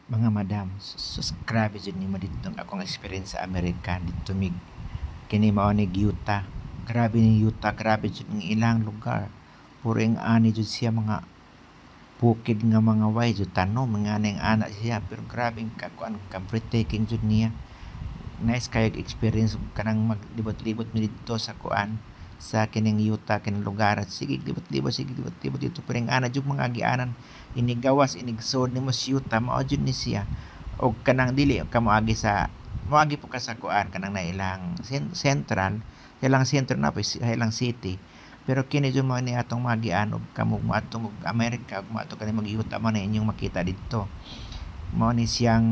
Mga madam, sus grabe jud nimo dito akong experience sa Amerika dito mig kini mao ni Utah. Grabe ni Utah, grabe jud ng ilang lugar. Puro ang ani jud siya mga bukid nga mga way jud tanom mga ning ana siya pero grabe ka kuan ka breathtaking jud niya. Nice kayo experience kanang maglibot-libot mi dito sa kuan sa kining Utah kining lugar. Sige libot-libot dito pero ang ana jud mga agianan inigawas inigsod nimo sa Utah mao jud ni siya og kanang dili ka moagi sa moagi po ka sa kuan kanang nailang central ilang sentro na po ilang city pero kini jud mao ni atong magian og kamo moadto og Amerika ug moadto kani mag-Utah man inyong makita dito mao ni siyang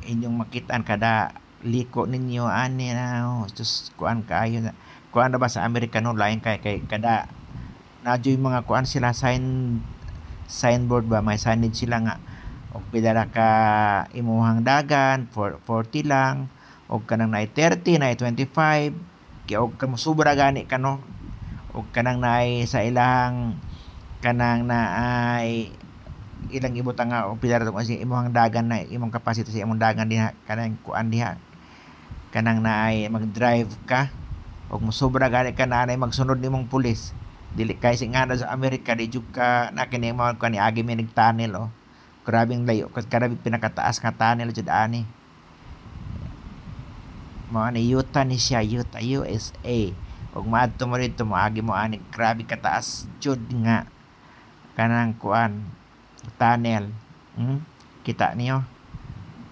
inyong makitaan kada liko ninyo ani na just kuan kaayo na kuan na ba sa Amerika no lain kay kada nadyo yung mga kuan sila signboard ba may signage sila nga og pila ra ka imuhang dagan for 40 lang og kanang naay 30 naay 25 kay og kamo sobra gani kano og kanang naay sa ilang kanang naay ilang ibutang nga og pila ra kasi imuhang dagan na imong capacity sa imong dagan diha kanang kuan diha kanang naay mag-drive ka og mosobra gani ka na magsunod nimong pulis dili kay sing nga sa Amerika di jud ka na kini mo kan agi mi tunnel oh grabing layo grabe pinakataas nga tunnel jud ani mo ani Utah ni siya Utah USA ug maadto mo dito moagi mo ani grabe kataas jud nga kanang kuan tunnel kita niyo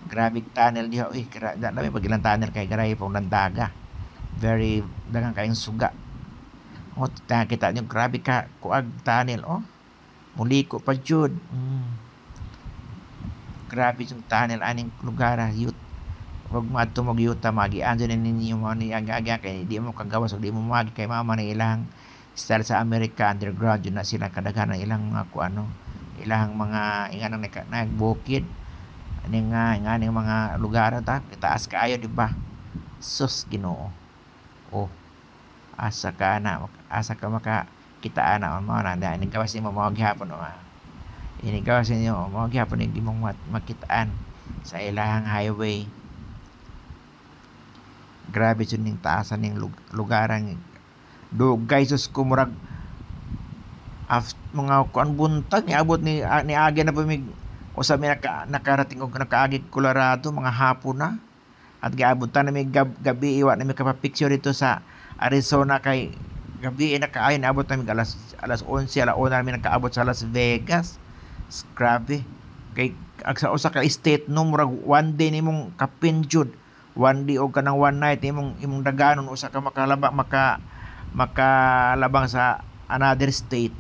grabe tunnel diha uy dami pag ilang tunnel kay garay pong landaga very daghang kayong suga o kita niyo grabe ka kuag tunnel oh muliko pa jud grabe yung tunnel aning lugar youth wag maadto mo Utah magian dyan ninyo mo ni aga-aga kay di mo kagawas ug di mo magi kay mama na ilang style sa America underground yun na sila kadaghan ng ilang mga kuano ilang mga inganang nagbukid aning nga ning mga lugar ta taas kaayo di ba sus Ginoo oh asa ka maka kitaan na mo na ining gawas nimo mao gihapon ining gawas ninyo mao gihapon di mong makitaan sa ilang highway grabe jud ning taasan ning lugarang dugay sus ko murag mga kuan buntag niabot ni agi na pamig usab mi nakarating og nakaagi Colorado mga hapon na at giabot ta na mi gabi iwa na mi kapapicture dito sa Arizona kay gabi na kaayo naabot na mi alas 11 alauna mi nakaabot sa Las Vegas grabe kay sa usa ka state no murag one day nimong kapin jud one day o kanang one night imong daganon usa ka makalabang sa another state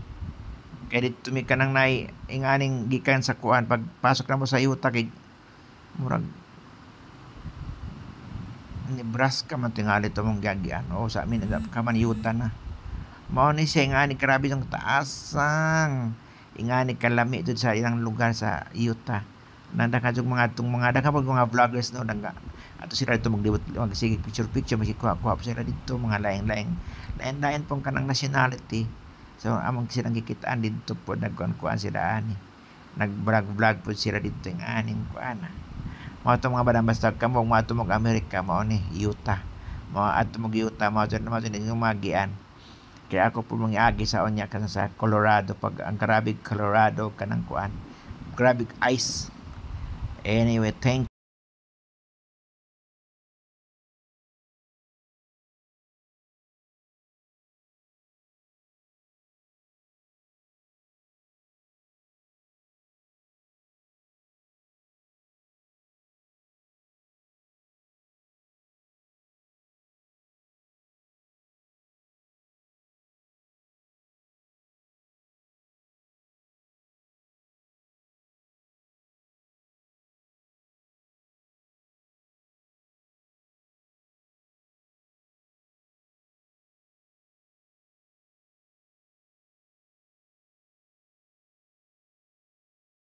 kay dito mi kanang nay inganing gikan sa kuan pagpasok na mo sa Utah kay murag Nebraska man tingali to mong gagian o sa amin ka man Utah na mao ni siya ingani grabe yung taasang ingani kalami dun sa ilang lugar sa Utah nanda ka mga tong mga daghan pag mga vloggers no nanga ato sila dito magsige picture magikuha pa sila dito mga lain pong kanang nationality so among silang gikitaan dito po nagkuan sila ani nag-vlog po sila dito ng aning kuan mao to mga badang basta kamo mao to mag Amerika mao ni Utah mao adto mag Utah mao to yung magian kaya ako po mangiagi sa onya kana sa Colorado pag ang Carabig Colorado kanang kuan grabe ice anyway thank